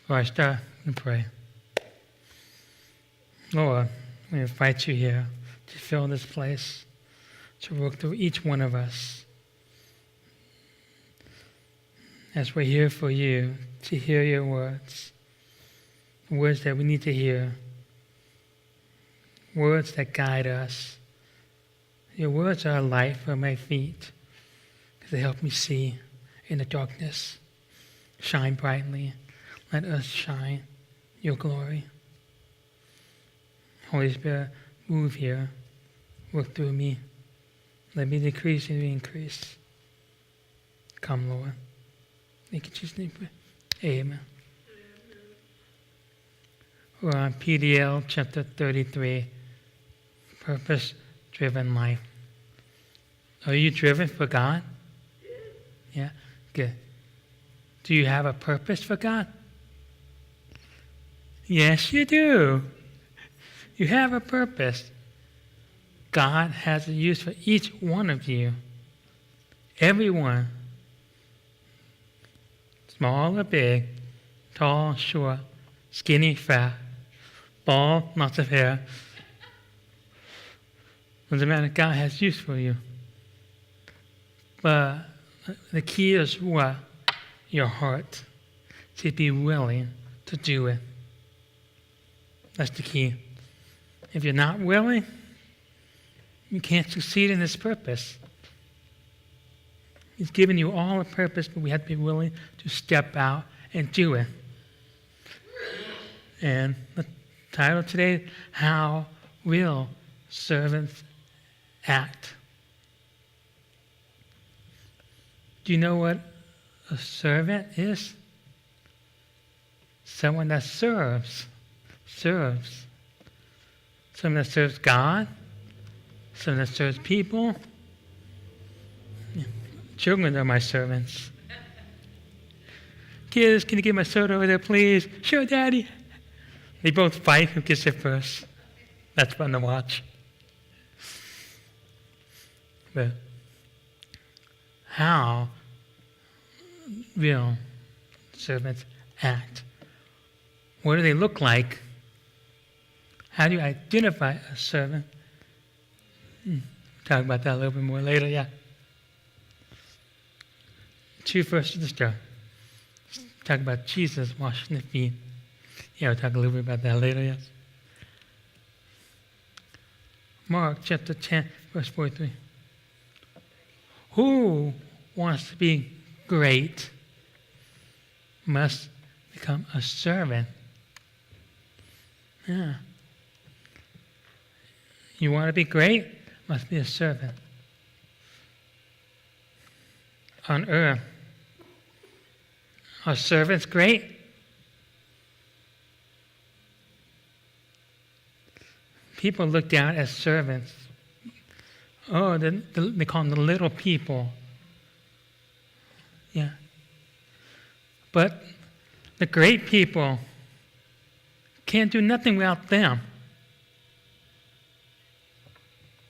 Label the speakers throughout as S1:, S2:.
S1: Before I start and pray. Lord, we invite you here to fill this place, to work through each one of us. As we're here for you, to hear your words, words that we need to hear, words that guide us. Your words are a light for my feet, because they help me see in the darkness. Shine brightly. Let us shine your glory. Holy Spirit, move here. Work through me. Let me decrease and you increase. Come, Lord. Thank you, Jesus' name. Amen. We're on PDL chapter 33, Purpose-Driven Life. Are you driven for God? Yeah? Good. Do you have a purpose for God? Yes, you do. You have a purpose. God has a use for each one of you. Everyone. Small or big, tall, short, skinny, fat, bald, lots of hair. Doesn't matter, God has use for you. But the key is what? Your heart. To be willing to do it. That's the key. If you're not willing, you can't succeed in this purpose. He's given you all a purpose, but we have to be willing to step out and do it. And the title today, How Will Servants Act? Do you know what a servant is? Someone that serves. Serves. Someone that serves God. Someone that serves people. Children are my servants. Kids, can you get my soda over there, please? Sure, Daddy. They both fight who gets it first. That's fun to watch. But how will servants act? What do they look like? How do you identify a servant? Talk about that a little bit more later, yeah. Two verses to start. Talk about Jesus washing the feet. Yeah, we'll talk a little bit about that later, yes. Mark chapter 10, verse 43. Who wants to be great must become a servant. Yeah. You want to be great? Must be a servant. On earth, are servants great? People look down at servants. Oh, they call them the little people. Yeah. But the great people can't do nothing without them.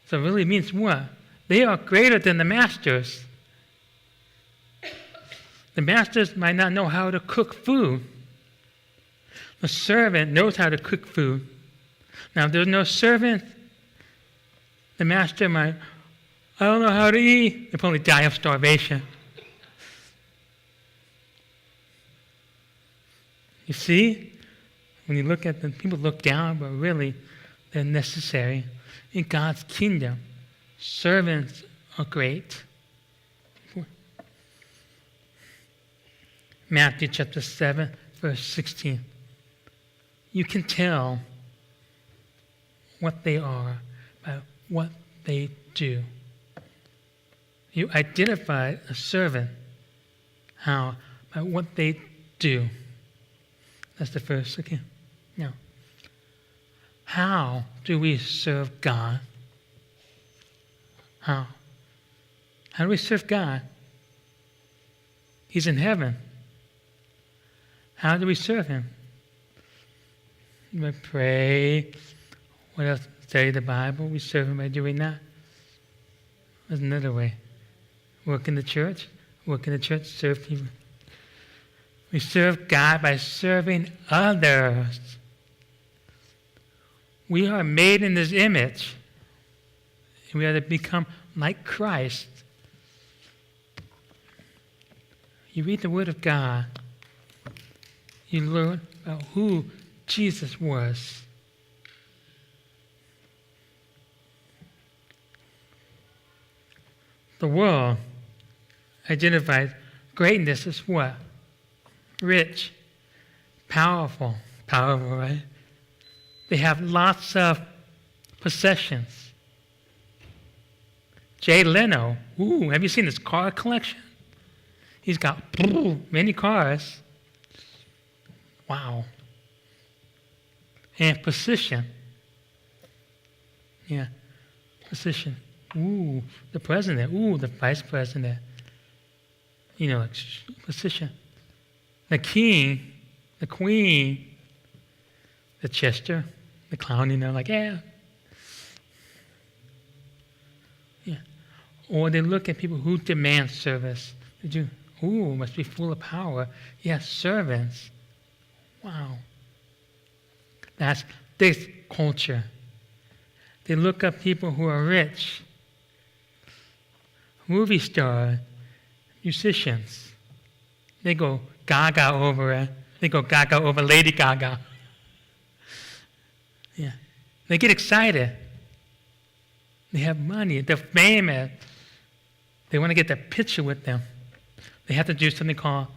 S1: So it really means what? They are greater than the masters. The masters might not know how to cook food. The servant knows how to cook food. Now, if there's no servant, the master might, I don't know how to eat. They'll probably die of starvation. You see? When you look at them, people look down, but really, they're necessary. In God's kingdom, servants are great. Matthew chapter 7, verse 16. You can tell what they are by what they do. You identify a servant. How? By what they do. That's the first, okay? Now, how do we serve God? How? How do we serve God? He's in heaven. How do we serve Him? We pray. What else? Study the Bible. We serve Him by doing that. There's another way. Work in the church. Work in the church. Serve people. We serve God by serving others. We are made in His image. And we are to become like Christ. You read the Word of God, you learn about who Jesus was. The world identifies greatness as what? Rich, powerful, right? They have lots of possessions. Jay Leno, have you seen his car collection? He's got many cars. Wow. And position. Yeah, position. The president. The vice president. Position. The king, the queen, the Chester, the clown, yeah. Or they look at people who demand service. They do, must be full of power. Yes, servants. Wow. That's this culture. They look at people who are rich, movie stars, musicians. They go gaga over it. They go gaga over Lady Gaga. Yeah. They get excited. They have money. They're famous. They want to get that picture with them. They have to do something called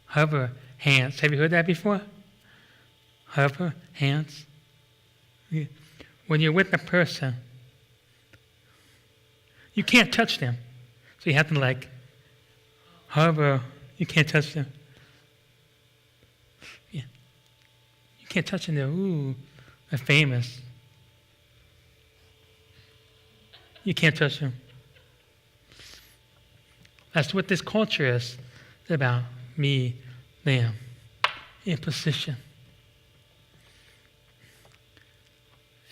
S1: hover hands. Have you heard that before? Hover hands. Yeah. When you're with a person, you can't touch them. So you have to hover. You can't touch them. Yeah. You can't touch them. They're famous. You can't touch them. That's what this culture is. It's about me, them, in position.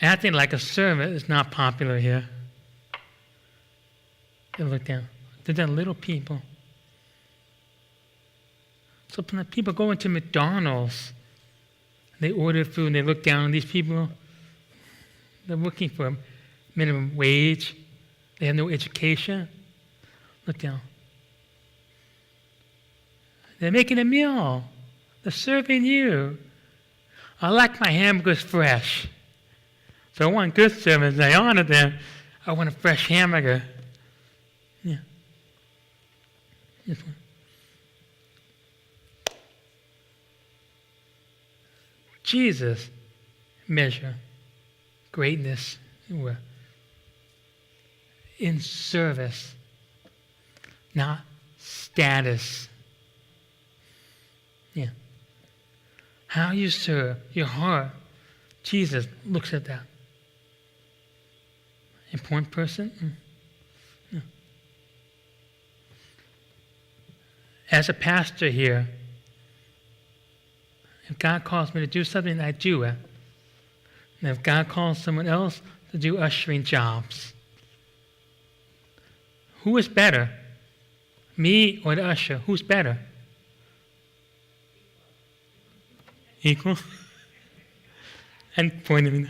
S1: Acting like a servant is not popular here. They look down. They're little people. So people go into McDonald's, they order food, and they look down on these people. They're looking for minimum wage. They have no education. Look down. They're making a meal. They're serving you. I like my hamburgers fresh. So I want good service. I honor them. I want a fresh hamburger. Yeah. This one. Jesus measure greatness in service, not status. Yeah. How you serve, your heart, Jesus looks at that. Important person? Yeah. As a pastor here, if God calls me to do something, I do it. And if God calls someone else to do ushering jobs, who is better? Me or the usher? Who's better? Equal? And pointing.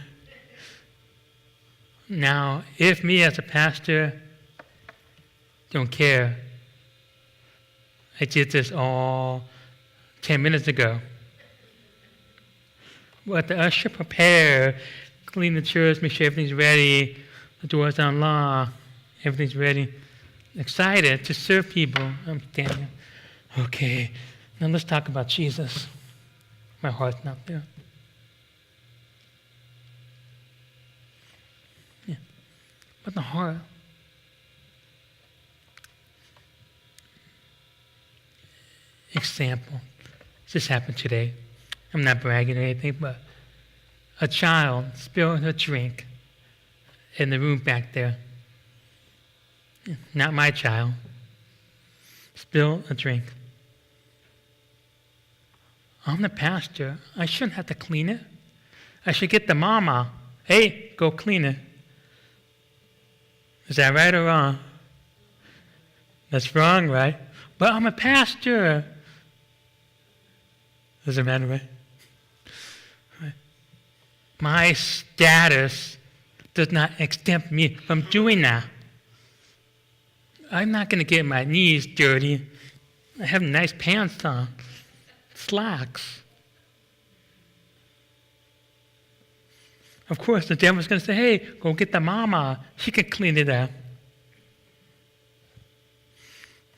S1: Now, if me as a pastor don't care, I did this all 10 minutes ago. But the usher prepare, clean the chairs, make sure everything's ready, the doors unlocked, everything's ready. Excited to serve people. I'm standing. Okay, now let's talk about Jesus. My heart's not there. Yeah. But the heart. Example. This happened today. I'm not bragging or anything, but a child spilled a drink in the room back there. Not my child. Spilled a drink. I'm the pastor. I shouldn't have to clean it. I should get the mama. Hey, go clean it. Is that right or wrong? That's wrong, right? But I'm a pastor. Doesn't matter, right? My status does not exempt me from doing that. I'm not going to get my knees dirty. I have nice pants on, slacks. Of course, the devil's going to say, hey, go get the mama. She can clean it up.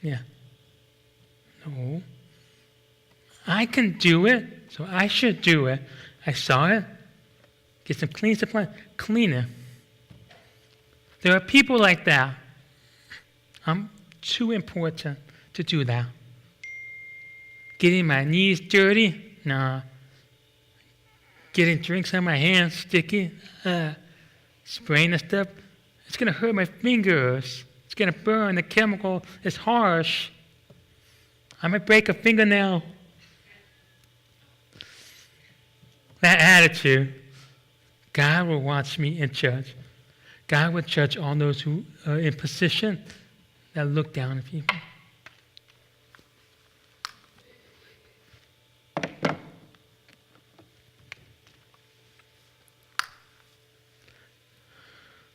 S1: Yeah. No. I can do it, so I should do it. I saw it. Get some clean supply. Clean it. There are people like that. I'm too important to do that. Getting my knees dirty? Nah. Getting drinks on my hands sticky? Spraying the stuff? It's going to hurt my fingers. It's going to burn. The chemical is harsh. I might break a fingernail. That attitude, God will watch me in church. God will judge all those who are in position that look down on people.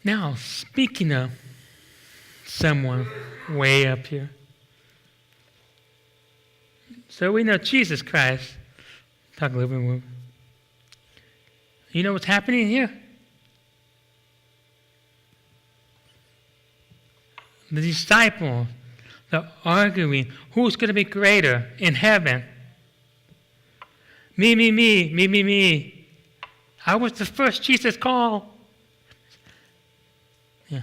S1: Now, speaking of someone way up here. So we know Jesus Christ. Talk a little bit more. You know what's happening here? The disciples are arguing who's going to be greater in heaven. Me, me, me, me, me, me. I was the first Jesus called. Yeah.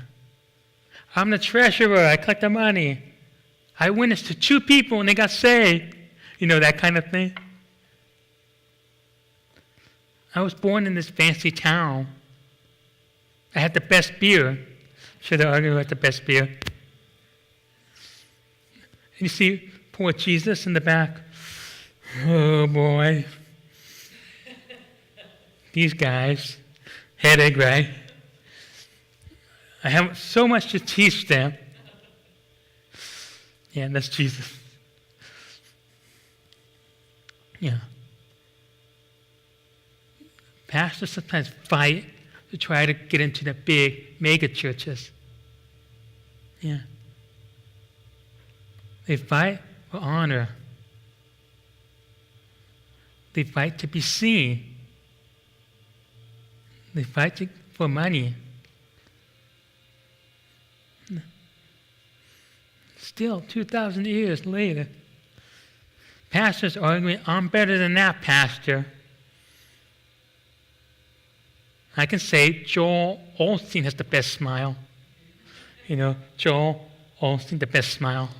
S1: I'm the treasurer. I collect the money. I witnessed to 2 people and they got saved. You know, that kind of thing. I was born in this fancy town. I had the best beer. Should I argue about the best beer? And you see poor Jesus in the back. Oh, boy. These guys. Headache, right? I have so much to teach them. Yeah, that's Jesus. Yeah. Pastors sometimes fight to try to get into the big mega churches. Yeah. They fight for honor. They fight to be seen. They fight for money. Still, 2,000 years later, pastors arguing, I'm better than that pastor. I can say Joel Osteen has the best smile. You know, Joel Osteen, the best smile.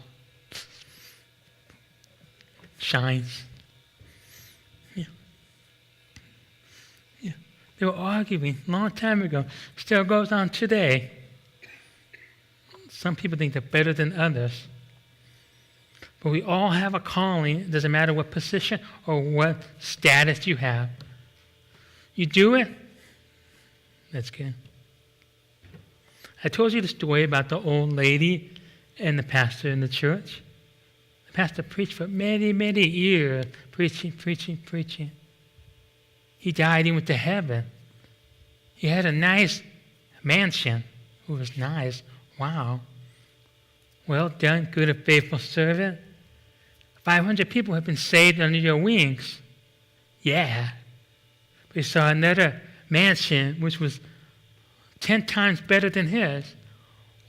S1: Shines. Yeah. Yeah. They were arguing a long time ago. Still goes on today. Some people think they're better than others. But we all have a calling. It doesn't matter what position or what status you have. You do it, that's good. I told you the story about the old lady and the pastor in the church. The pastor preached for many, many years, preaching. He died, he went to heaven. He had a nice mansion. It was nice. Wow. Well done, good and faithful servant. 500 people have been saved under your wings. Yeah. But he saw another mansion which was 10 times better than his.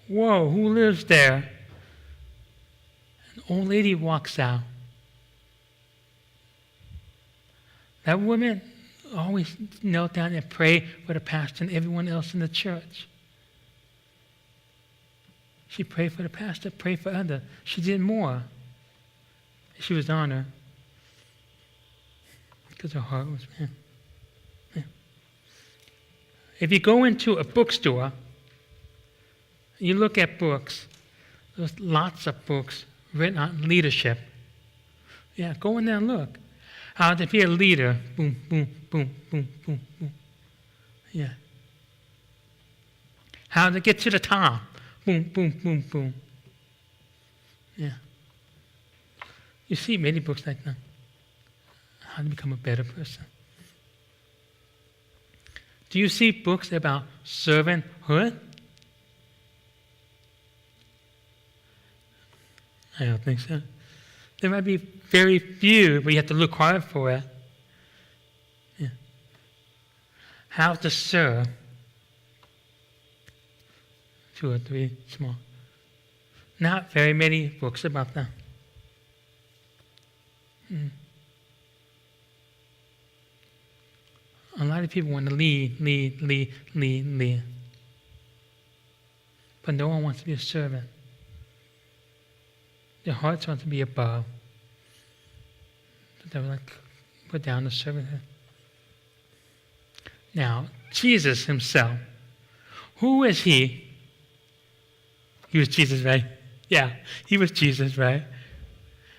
S1: Whoa, who lives there? An old lady walks out. That woman always knelt down and prayed for the pastor and everyone else in the church. She prayed for the pastor, prayed for others. She did more. She was honored because her heart was, man. If you go into a bookstore, you look at books, there's lots of books written on leadership. Yeah, go in there and look. How to be a leader. Boom, boom, boom, boom, boom, boom. Yeah. How to get to the top. Boom, boom, boom, boom. Yeah. You see many books like that. how to become a better person. Do you see books about servanthood? I don't think so. There might be very few, but you have to look hard for it. Yeah. How to serve. 2 or 3 small. Not very many books about that. A lot of people want to lead. But no one wants to be a servant. Their hearts want to be above. But they would put down the servanthood. Now, Jesus himself, who is he? He was Jesus, right? Yeah, he was Jesus, right?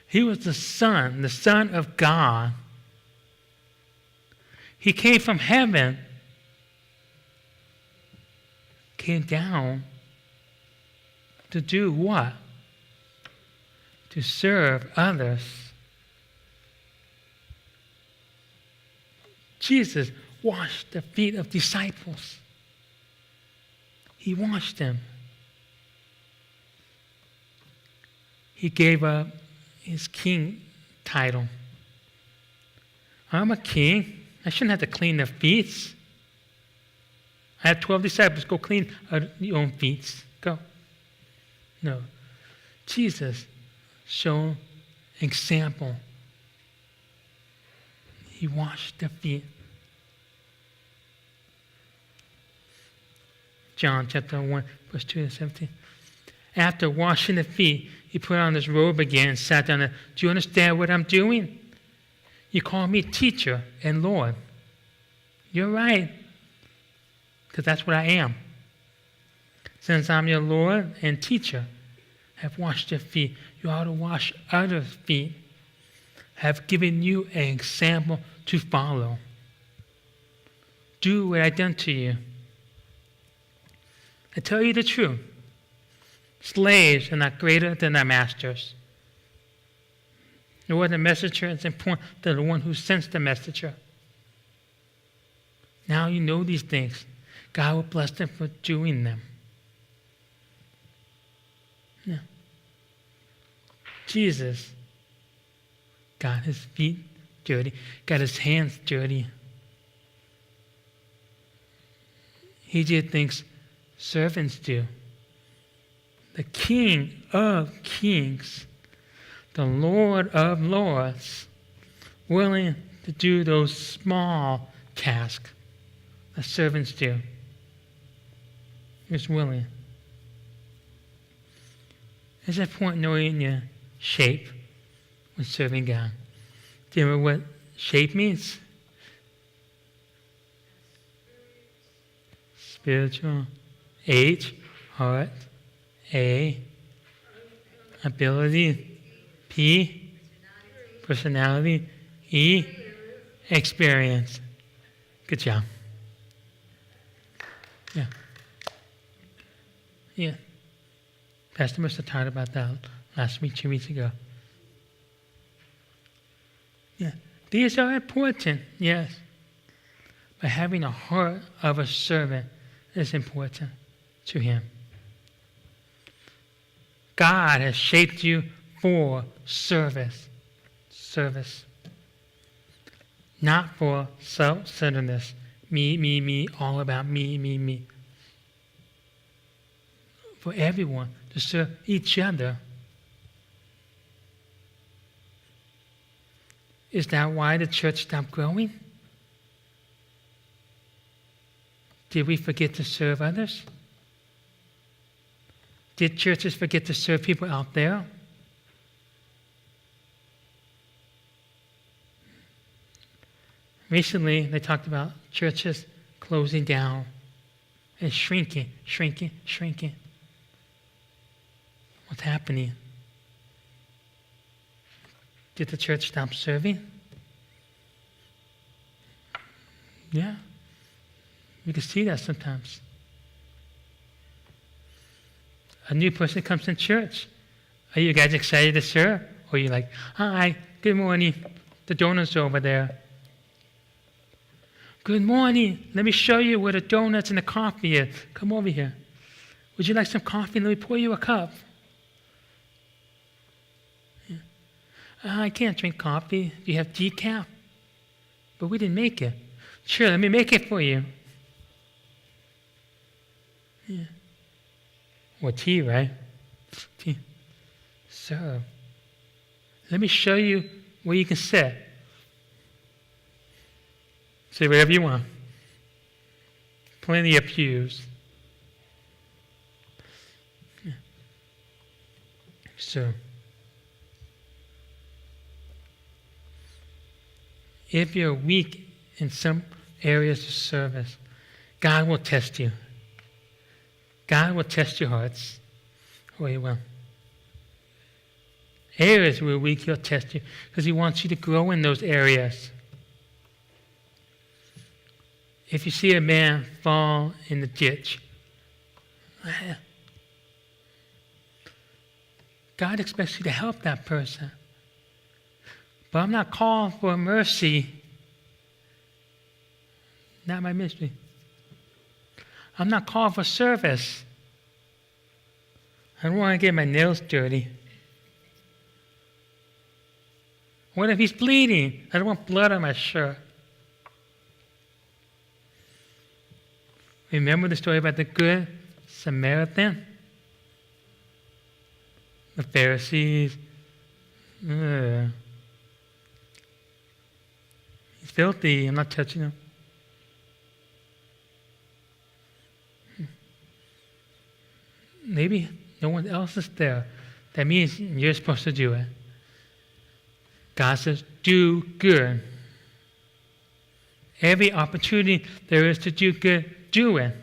S1: He was the Son of God. He came from heaven, came down to do what? To serve others. Jesus washed the feet of disciples. He washed them. He gave up his king title. I'm a king. I shouldn't have to clean their feet. I have 12 disciples. Go clean your own feet. Go. No. Jesus showed example. He washed their feet. John chapter 1, verse 2 to 17. After washing the feet, he put on his robe again and sat down. Do you understand what I'm doing? You call me teacher and Lord. You're right, because that's what I am. Since I'm your Lord and teacher, I have washed your feet. You ought to wash others' feet. I have given you an example to follow. Do what I've done to you. I tell you the truth. Slaves are not greater than their masters. Nor the messenger is important than the one who sends the messenger. Now you know these things. God will bless them for doing them. Yeah. Jesus got his feet dirty, got his hands dirty. He did things servants do. The King of Kings, the Lord of Lords, willing to do those small tasks that servants do. He was willing. It's important knowing your shape when serving God. Do you know what shape means? Spiritual. H, heart. A, ability. P, personality. E, experience. Good job. Yeah. Yeah. Pastor must have taught about that last week, 2 weeks ago. Yeah. These are important, yes. But having a heart of a servant is important to him. God has shaped you for service. Service. Not for self-centeredness. Me, all about me. For everyone to serve each other. Is that why the church stopped growing? Did we forget to serve others? Did churches forget to serve people out there? Recently, they talked about churches closing down and shrinking. What's happening? Did the church stop serving? Yeah. We can see that sometimes. A new person comes in church. Are you guys excited to serve? Or are you like, hi, good morning, the donuts over there. Good morning. Let me show you where the donuts and the coffee is. Come over here. Would you like some coffee? Let me pour you a cup. Yeah. I can't drink coffee. Do you have decaf? But we didn't make it. Sure, let me make it for you. Yeah. Or tea, right? Tea. Serve. Let me show you where you can sit. Say whatever you want. Plenty of pews. Yeah. So, if you're weak in some areas of service, God will test you. God will test your hearts. Oh, He will. Areas where you're weak, He'll test you because He wants you to grow in those areas. If you see a man fall in the ditch, God expects you to help that person. But I'm not called for mercy. Not my ministry. I'm not called for service. I don't want to get my nails dirty. What if he's bleeding? I don't want blood on my shirt. Remember the story about the Good Samaritan? The Pharisees. He's filthy. I'm not touching him. Maybe no one else is there. That means you're supposed to do it. God says, do good. Every opportunity there is to do good, do it.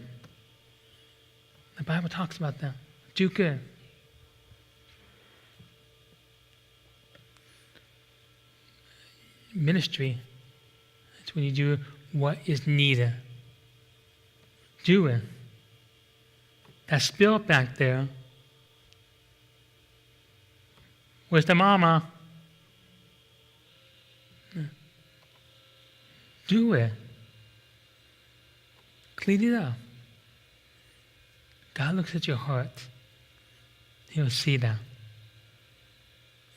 S1: The Bible talks about that. Do good. Ministry, it's when you do what is needed. Do it. That spill back there. Where's the mama? Do it. Clean it up. God looks at your heart. He'll see that.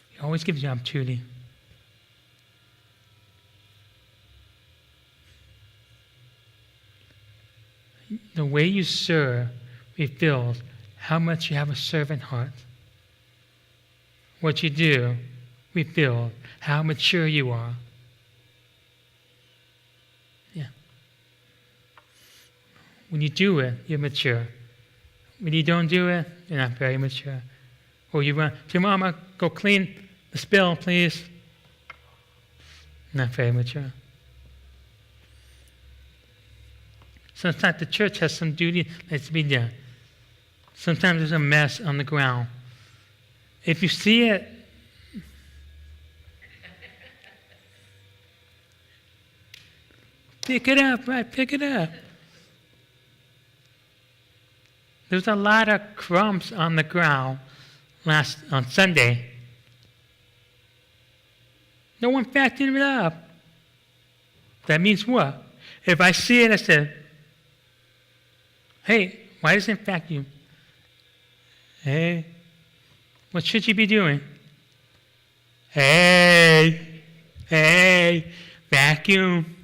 S1: He always gives you opportunity. The way you serve reveals how much you have a servant heart. What you do reveals how mature you are. Yeah. When you do it, you're mature. When you don't do it, you're not very mature. Or you run to mama, go clean the spill, please. Not very mature. Sometimes the church has some duty that's to be done. Sometimes there's a mess on the ground. If you see it, pick it up, right? Pick it up. There's a lot of crumbs on the ground on Sunday. No one vacuumed it up. That means what? If I see it, I say, hey, why doesn't it vacuum? Hey, what should you be doing? Hey, vacuum.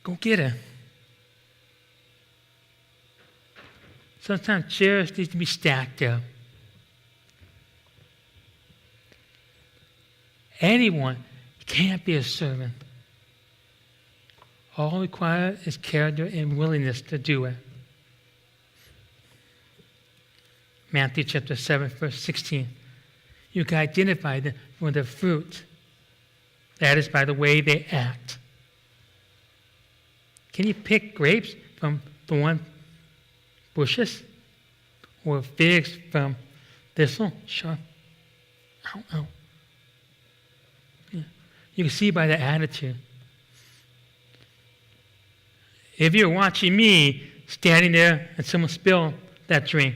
S1: Go get it. Sometimes chairs need to be stacked up. Anyone can't be a servant. All required is character and willingness to do it. Matthew chapter 7, verse 16. You can identify them for the fruit. That is by the way they act. Can you pick grapes from thorn bushes? Or figs from thistle? Sure. Ow. Yeah. You can see by the attitude. If you're watching me standing there and someone spilled that drink,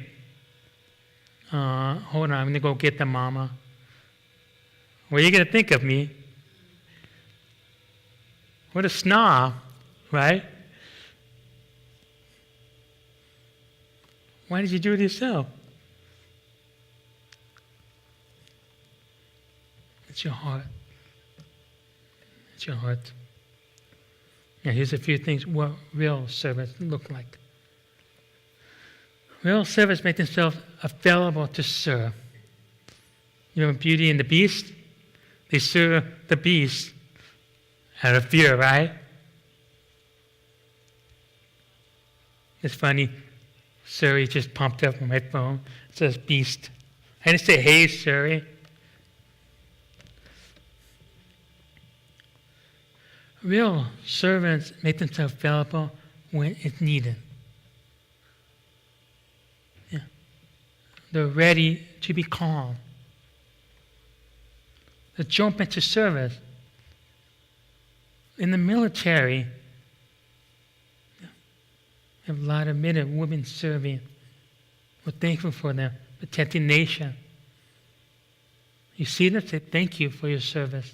S1: hold on, I'm going to go get the mama. What are you going to think of me? What a snob, right? Why did you do it yourself? It's your heart. It's your heart. Now, here's a few things what real servants look like. Real servants make themselves available to serve. You know, Beauty and the Beast? They serve the beast out of fear, right? It's funny. Siri just popped up on my phone. It says beast. I didn't say, hey, Siri. Real servants make themselves available when it's needed. Yeah. They're ready to be called. They jump into service. In the military, we have a lot of men and women serving. We're thankful for them, protecting the nation. You see them, say thank you for your service.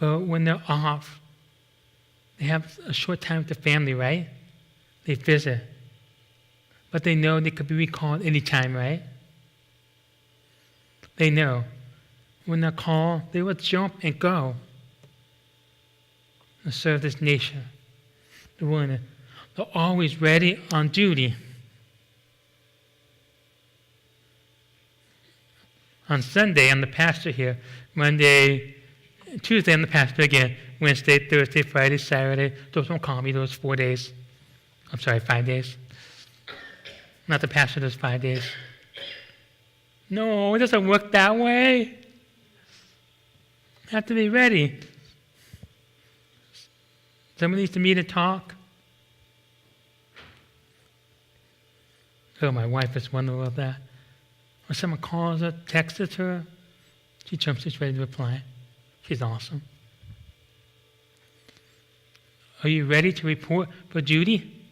S1: But when they're off, they have a short time with the family, right? They visit. But they know they could be recalled anytime, right? They know when they're called, they will jump and go and serve this nation. They're always ready on duty. On Sunday, I'm the pastor here. Monday, Tuesday, I'm the pastor again. Wednesday, Thursday, Friday, Saturday. Those don't call me those 4 days. I'm sorry, 5 days. Not the pastor those 5 days. No, it doesn't work that way. You have to be ready. Somebody needs to meet and talk. Oh, my wife is wondering about that. When someone calls her, texts her, she jumps, she's ready to reply. She's awesome. Are you ready to report for duty?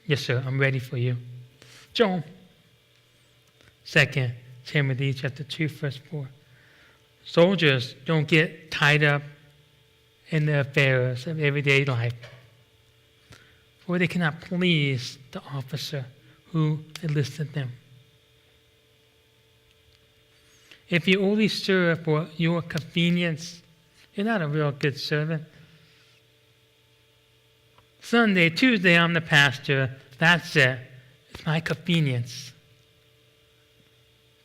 S1: Yes, sir, I'm ready for you. Joan. 2 Timothy chapter 2, verse 4. Soldiers don't get tied up in the affairs of everyday life, for they cannot please the officer who enlisted them. If you only serve for your convenience, you're not a real good servant. Sunday, Tuesday, I'm the pastor. That's it. It's my convenience.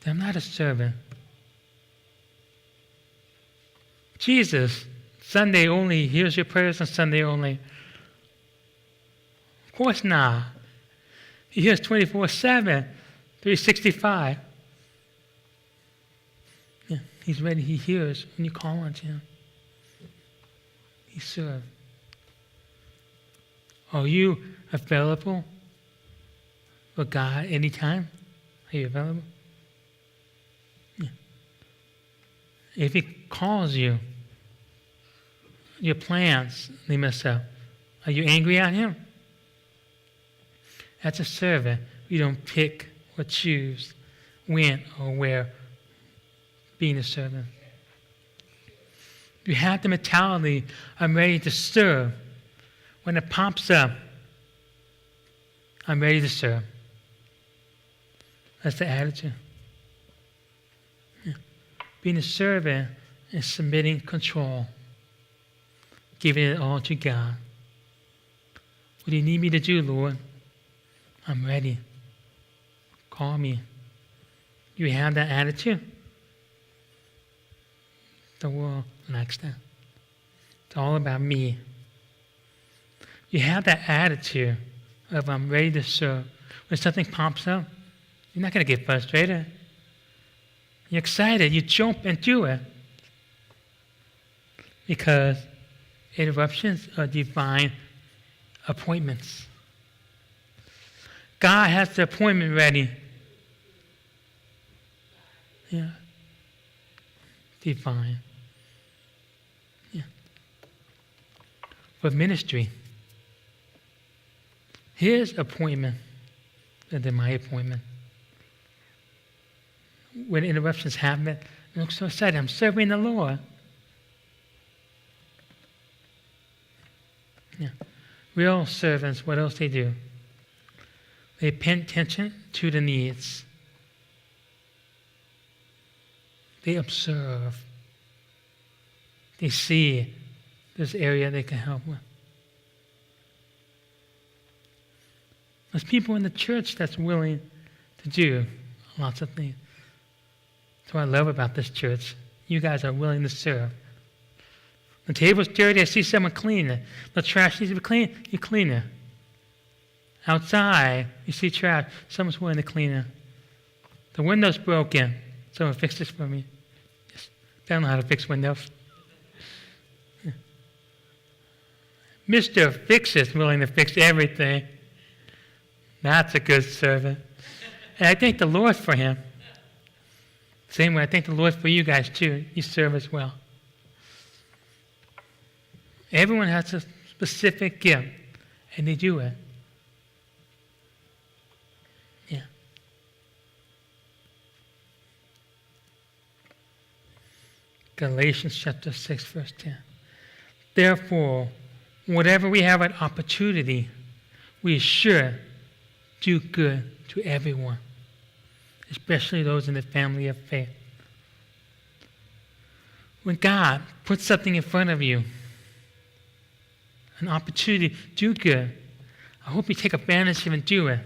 S1: I'm not a servant. Jesus, Sunday only, hears your prayers on Sunday only. Of course not. He hears 24/7, 365. Yeah, he's ready. He hears when you call on him. He serves. Are you available for God anytime? Are you available? Yeah. If he calls you, your plans, they mess up. Are you angry at him? As a servant, you don't pick or choose when or where being a servant. You have the mentality, I'm ready to serve. When it pops up, I'm ready to serve. That's the attitude. Yeah. Being a servant is submitting control, giving it all to God. What do you need me to do, Lord? I'm ready. Call me. You have that attitude? The world lacks that. It's all about me. You have that attitude of I'm ready to serve. When something pops up, you're not going to get frustrated. You're excited. You jump and do it. Because interruptions are divine appointments. God has the appointment ready. Yeah. Divine. Yeah. For ministry, his appointment and then my appointment. When interruptions happen, I look so excited. I'm serving the Lord. Yeah. Real servants, what else they do? They pay attention to the needs. They observe. They see this area they can help with. There's people in the church that's willing to do lots of things. That's what I love about this church. You guys are willing to serve. The table's dirty, I see someone clean it. The trash needs to be clean, you clean it. Outside, you see trash, someone's willing to clean it. The window's broken, someone fix this for me. Just don't know how to fix windows. Mr. Fix-It's willing to fix everything. That's a good servant. And I thank the Lord for him. Same way, I thank the Lord for you guys too. You serve as well. Everyone has a specific gift, and they do it. Yeah. Galatians chapter 6, verse 10. Therefore, whatever we have an opportunity, we should do good to everyone, especially those in the family of faith. When God puts something in front of you, an opportunity to do good, I hope you take advantage of it and do it.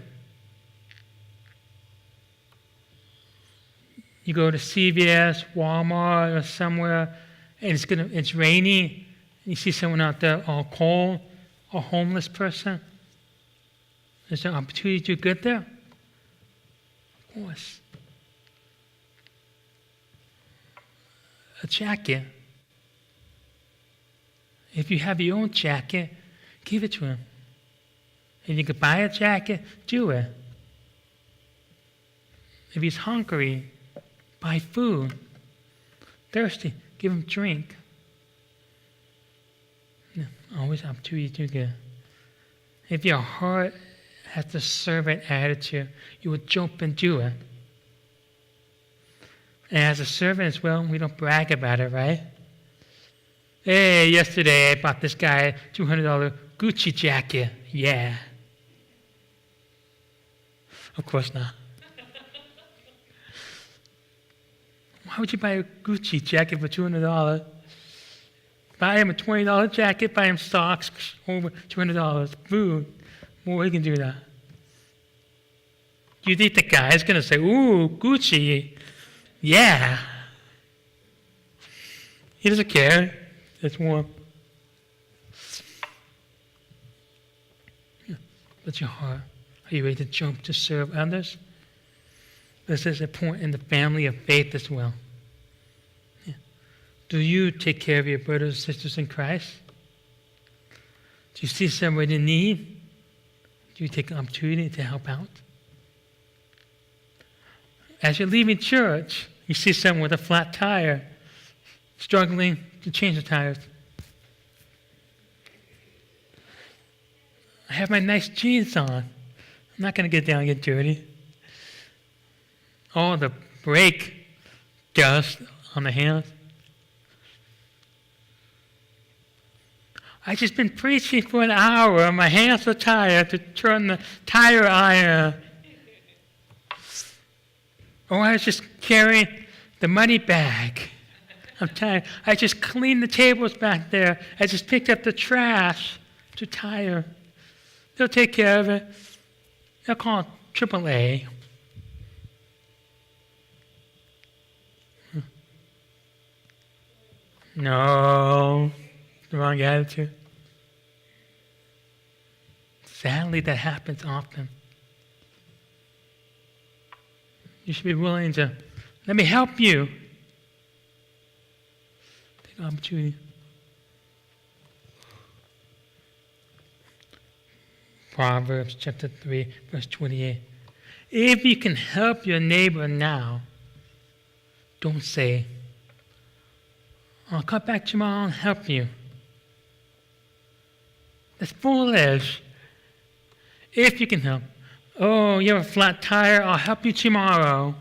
S1: You go to CVS, Walmart, or somewhere, and it's raining, and you see someone out there all cold, a homeless person. Is there an opportunity to do good there? Of course. A jacket. If you have your own jacket, give it to him. If you could buy a jacket, do it. If he's hungry, buy food. Thirsty, give him drink. Yeah, always opportunity to do good. If your heart has the servant attitude, you will jump and do it. And as a servant as well, we don't brag about it, right? Hey, yesterday I bought this guy a $200 Gucci jacket. Yeah. Of course not. Why would you buy a Gucci jacket for $200? Buy him a $20 jacket, buy him socks, over $200. Food. More he can do that. Do you think the guy's going to say, ooh, Gucci? Yeah. He doesn't care. It's warm. What's your heart? Are you ready to jump to serve others? This is a point in the family of faith as well. Yeah. Do you take care of your brothers and sisters in Christ? Do you see someone in need? Do you take an opportunity to help out? As you're leaving church, you see someone with a flat tire, struggling to change the tires. I have my nice jeans on. I'm not going to get down and get dirty. All the brake dust on the hands. I've just been preaching for an hour and my hands are tired to turn the tire iron. Or I was just carrying the money bag. I'm tired. I just cleaned the tables back there. I just picked up the trash. I'm too tired. They'll take care of it. They'll call it AAA. No, the wrong attitude. Sadly, that happens often. You should be willing to, let me help you. Take opportunity. Proverbs chapter 3, verse 28. If you can help your neighbor now, don't say, I'll come back tomorrow and help you. That's foolish. If you can help. Oh, you have a flat tire, I'll help you tomorrow.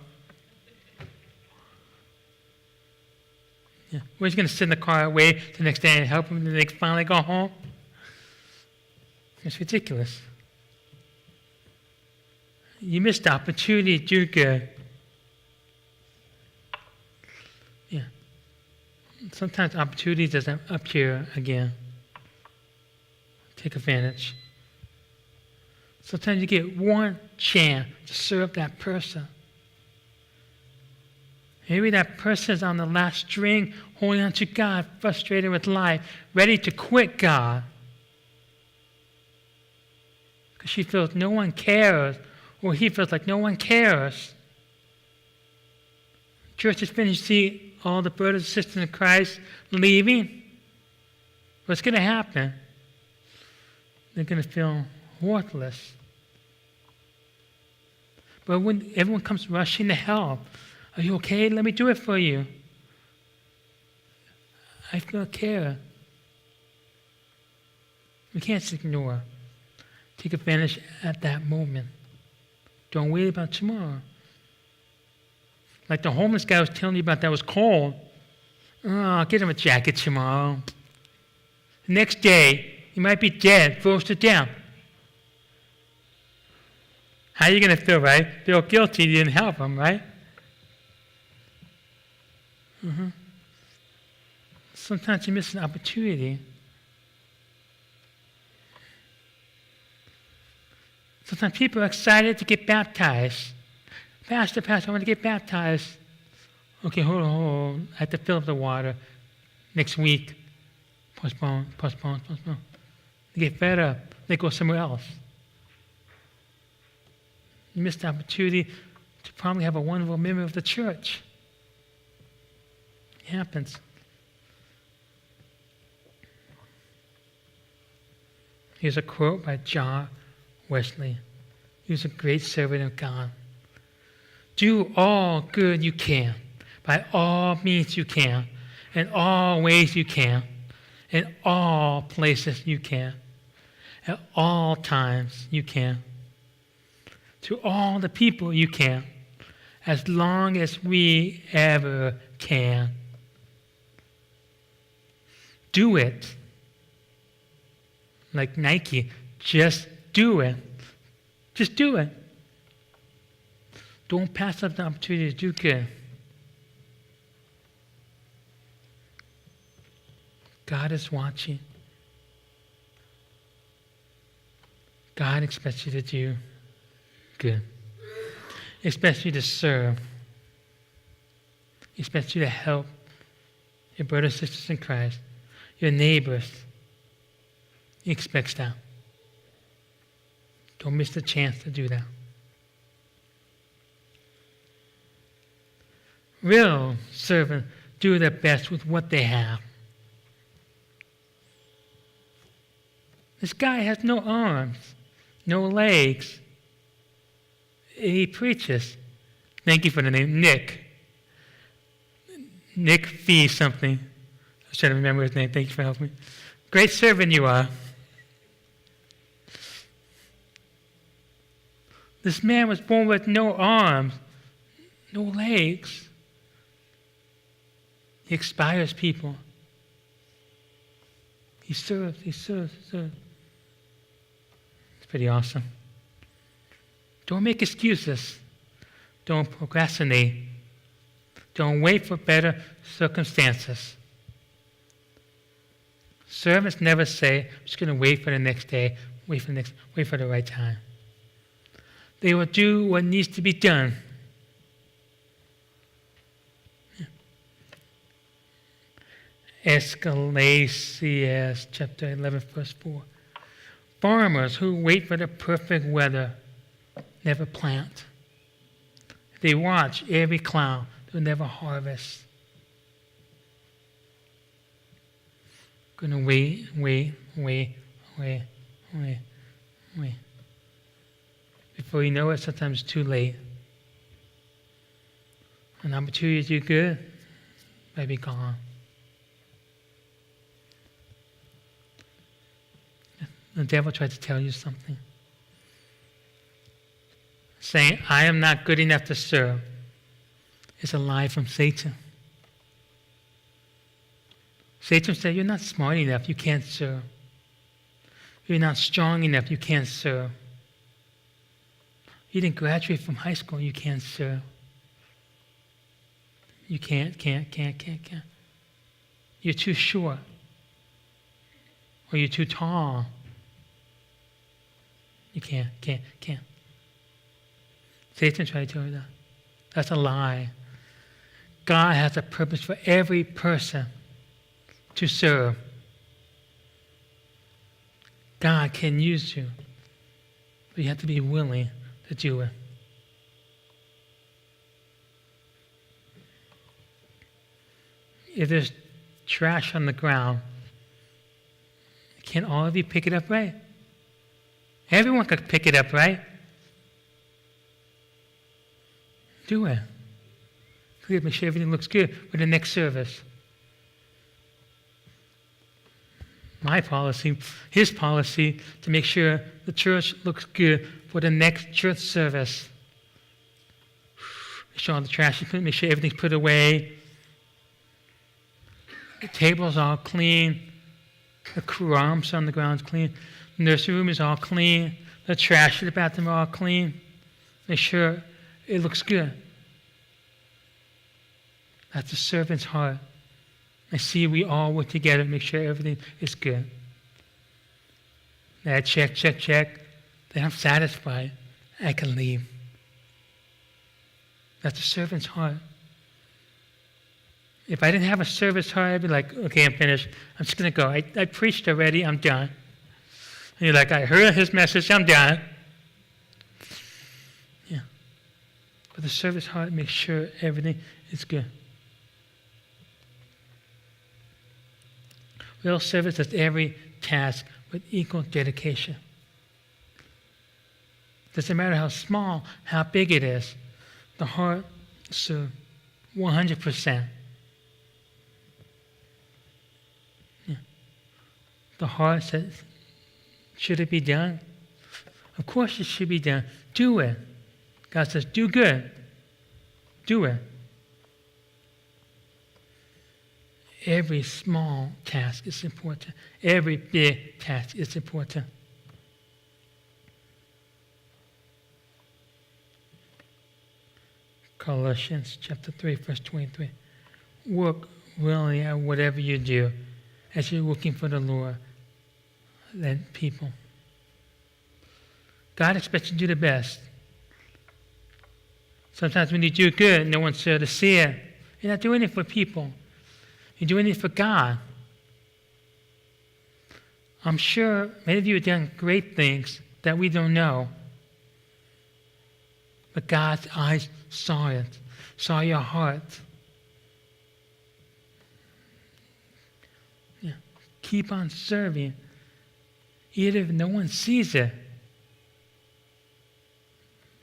S1: Yeah. We're just going to sit in the car, wait the next day and help them, and they finally go home. It's ridiculous. You missed the opportunity to do good. Yeah. Sometimes opportunity doesn't appear again. Take advantage. Sometimes you get one chance to serve that person. Maybe that person is on the last string, holding on to God, frustrated with life, ready to quit God. Because she feels no one cares, or he feels like no one cares. Church is finished, see all the brothers and sisters in Christ leaving. What's going to happen? They're going to feel worthless. But when everyone comes rushing to help, are you okay? Let me do it for you. I feel care. We can't just ignore. Take advantage at that moment. Don't wait about tomorrow. Like the homeless guy I was telling you about that was cold. Oh, I'll get him a jacket tomorrow. The next day, he might be dead, froze to death. How are you going to feel, right? Feel guilty you didn't help him, right? Mm-hmm. Sometimes you miss an opportunity. Sometimes people are excited to get baptized. Pastor, I want to get baptized. Okay, hold on. I have to fill up the water next week. Postpone. They get fed up. They go somewhere else. You missed the opportunity to probably have a wonderful member of the church. It happens. Here's a quote by John Wesley. He was a great servant of God. Do all good you can, by all means you can, in all ways you can, in all places you can, at all times you can, to all the people you can, as long as we ever can. Do it. Like Nike, just do it. Just do it. Don't pass up the opportunity to do good. God is watching. God expects you to do good. He expects you to serve. He expects you to help your brothers and sisters in Christ, your neighbors. He expects that. Don't miss the chance to do that. Real servants do their best with what they have. This guy has no arms, no legs. He preaches. Thank you for the name, Nick. Nick Fee something. I was trying to remember his name. Thank you for helping me. Great servant you are. This man was born with no arms, no legs. He inspires people. He serves. It's pretty awesome. Don't make excuses. Don't procrastinate. Don't wait for better circumstances. Servants never say, I'm just going to wait for the next day, wait for the right time. They will do what needs to be done. Ecclesiastes chapter 11, verse 4. Farmers who wait for the perfect weather never plant. They watch every cloud, they'll never harvest. Gonna wait. Before you know it, sometimes it's too late. An opportunity to do good may be gone. The devil tried to tell you something. Saying, I am not good enough to serve. It's a lie from Satan. Satan said, you're not smart enough, you can't serve. You're not strong enough, you can't serve. You didn't graduate from high school, you can't serve. You can't. You're too short. Or you're too tall. You can't. Satan tried to tell you that. That's a lie. God has a purpose for every person to serve. God can use you, but you have to be willing to do it. If there's trash on the ground, can all of you pick it up, right? Everyone could pick it up, right? Do it. Please make sure everything looks good for the next service. My policy, his policy, to make sure the church looks good for the next church service. Make sure all the trash is put, make sure everything's put away. The table's all clean. The crumbs on the ground's clean. The nursery room is all clean. The trash in the bathroom are all clean. Make sure it looks good. That's the servant's heart. I see we all work together to make sure everything is good. Now check. Then I'm satisfied. I can leave. That's the servant's heart. If I didn't have a servant's heart, I'd be like, okay, I'm finished. I'm just going to go. I preached already. I'm done. And you're like, I heard his message. I'm done. Yeah. But the servant's heart makes sure everything is good. Real service does every task with equal dedication. Doesn't matter how small, how big it is. The heart serves 100%. Yeah. The heart says, should it be done? Of course it should be done. Do it. God says, do good. Do it. Every small task is important. Every big task is important. Colossians chapter 3, verse 23. Work willingly at whatever you do as you're working for the Lord than people. God expects you to do the best. Sometimes when you do good, no one's there to see it. You're not doing it for people. You're doing it for God. I'm sure many of you have done great things that we don't know. But God's eyes saw it, saw your heart. Yeah. Keep on serving, even if no one sees it.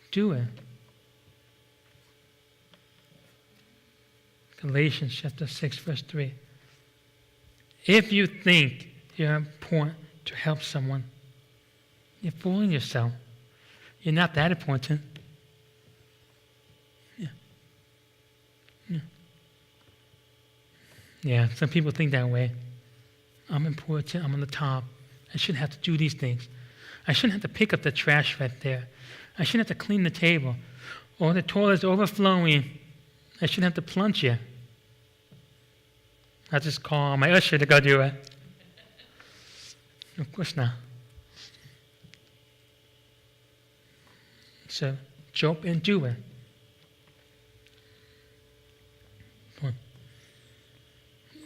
S1: Do it. Galatians chapter 6, verse 3. If you think you're important to help someone, you're fooling yourself. You're not that important. Yeah, some people think that way. I'm important, I'm on the top. I shouldn't have to do these things. I shouldn't have to pick up the trash right there. I shouldn't have to clean the table. Or the toilet's overflowing. I shouldn't have to plunge it. I'll just call my usher to go do it. Of course not. So jump and do it.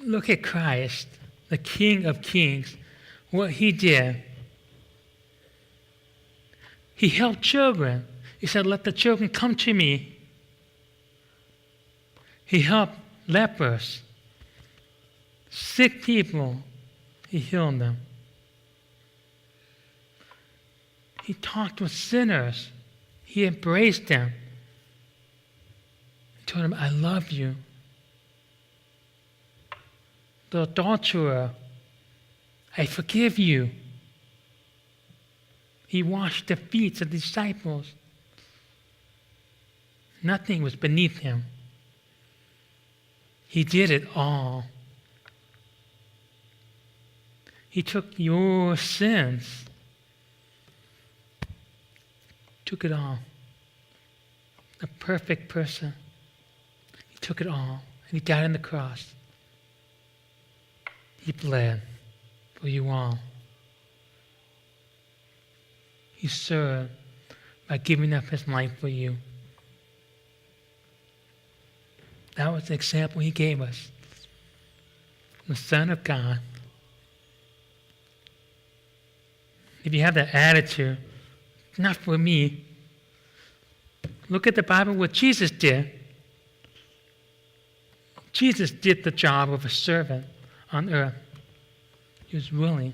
S1: Look at Christ, the King of Kings, what he did. He helped children. He said, let the children come to me. He helped lepers, sick people. He healed them. He talked with sinners. He embraced them. He told them, I love you. The adulterer, I forgive you. He washed the feet of the disciples. Nothing was beneath him. He did it all. He took your sins. Took it all. The perfect person. He took it all. And he died on the cross. He bled for you all. He served by giving up his life for you. That was the example he gave us. The Son of God. If you have that attitude, not for me. Look at the Bible, what Jesus did. Jesus did the job of a servant on earth. He was willing.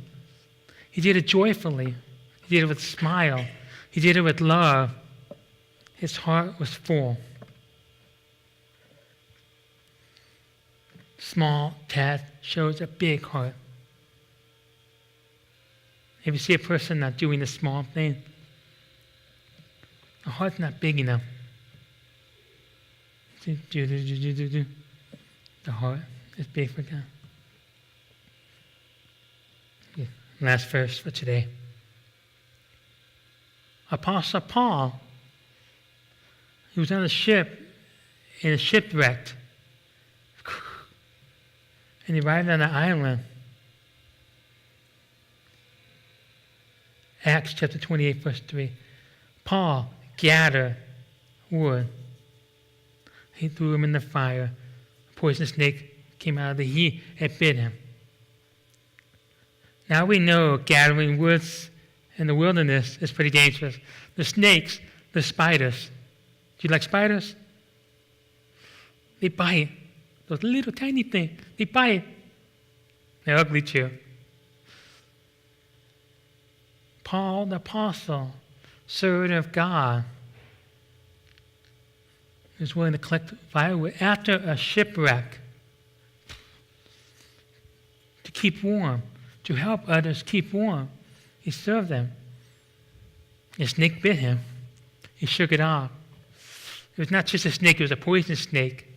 S1: He did it joyfully. He did it with a smile. He did it with love. His heart was full. Small task shows a big heart. If you see a person not doing a small thing, the heart's not big enough. The heart is big for God. Yeah. Last verse for today. Apostle Paul, he was on a ship, in a shipwreck, and he arrived on an island. Acts chapter 28, verse 3. Paul gathered wood. He threw him in the fire. A poisonous snake came out of the heat and bit him. Now we know gathering woods in the wilderness is pretty dangerous. The snakes, the spiders. Do you like spiders? They bite. Those little tiny things. They bite. They're ugly too. Paul the apostle, servant of God, was willing to collect firewood after a shipwreck to keep warm, to help others keep warm. He served them. A snake bit him. He shook it off. It was not just a snake, it was a poisonous snake.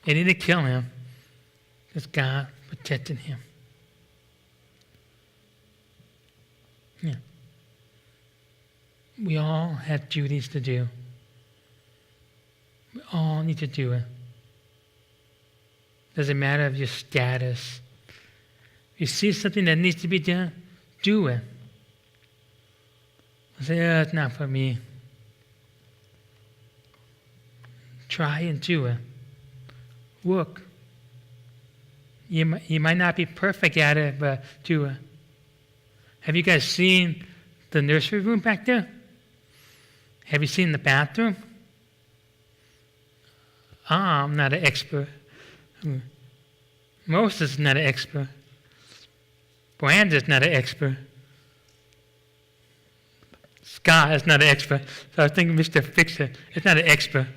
S1: It didn't kill him because God protected him. Yeah. We all have duties to do. We all need to do it. Doesn't matter of your status. If you see something that needs to be done, do it. Say, oh, it's not for me. Try and do it. Work. You might not be perfect at it, but do it. Have you guys seen the nursery room back there? Have you seen the bathroom? I'm not an expert. Moses is not an expert. Branda's not an expert. Scott is not an expert. So I was thinking Mr. Fixer is not an expert.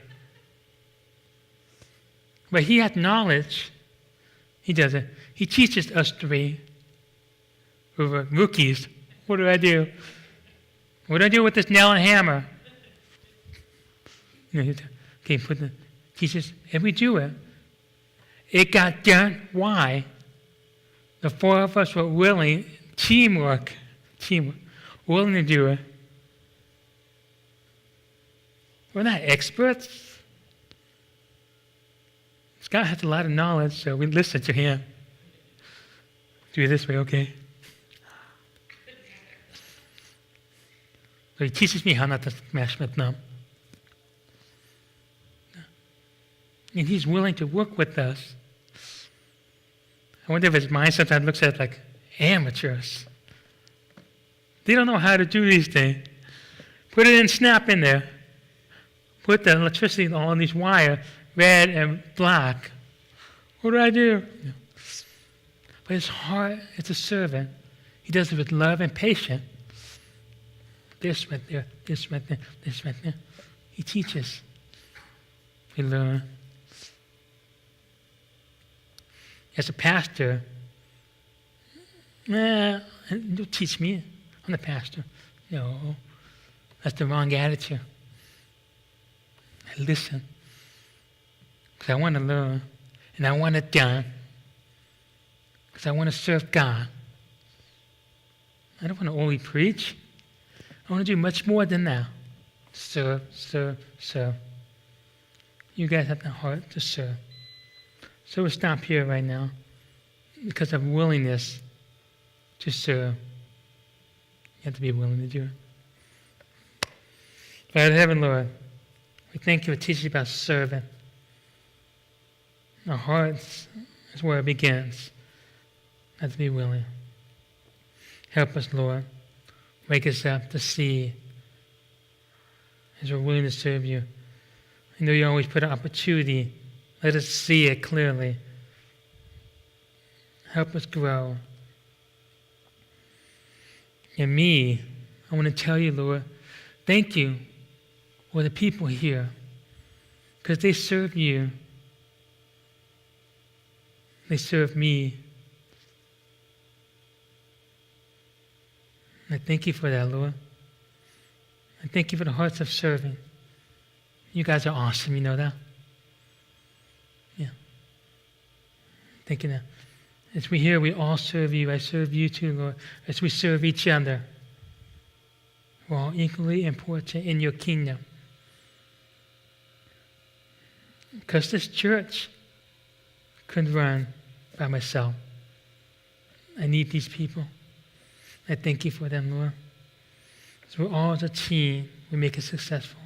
S1: But he has knowledge. He does it. He teaches us three. We were rookies. What do I do? What do I do with this nail and hammer? Okay, teaches, and we do it. It got done. Why? The four of us were willing, teamwork, willing to do it. We're not experts. Scott has a lot of knowledge, so we listen to him. Do it this way, okay? So he teaches me how not to smash my thumb. And he's willing to work with us. I wonder if his mind sometimes looks at it like amateurs. They don't know how to do these things. Put it in snap in there. Put the electricity on these wires, red and black. What do I do? But his heart is a servant. He does it with love and patience. This right there, this right there, this right there. He teaches. We learn. As a pastor, you teach me. I'm the pastor. No, that's the wrong attitude. I listen because I want to learn and I want it done. because I want to serve God. I don't want to only preach. I want to do much more than that. Serve, serve, serve. You guys have the heart to serve. So we'll stop here right now because of willingness to serve. You have to be willing to do it. Father in heaven, Lord, we thank you for teaching about serving. Our hearts is where it begins. Have to be willing. Help us, Lord. Wake us up to see as we're willing to serve you. I know you always put an opportunity. Let us see it clearly. Help us grow. And me, I want to tell you, Lord, thank you for the people here because they serve you. They serve me. And I thank you for that, Lord. I thank you for the hearts of serving. You guys are awesome, you know that? Yeah. Thank you now. As we hear, we all serve you. I serve you too, Lord. As we serve each other, we're all equally important in your kingdom. Because this church couldn't run by myself. I need these people. I thank you for them, Lord. So we're all as a team. We make it successful.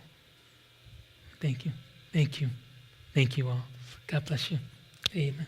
S1: Thank you. Thank you. Thank you all. God bless you. Amen.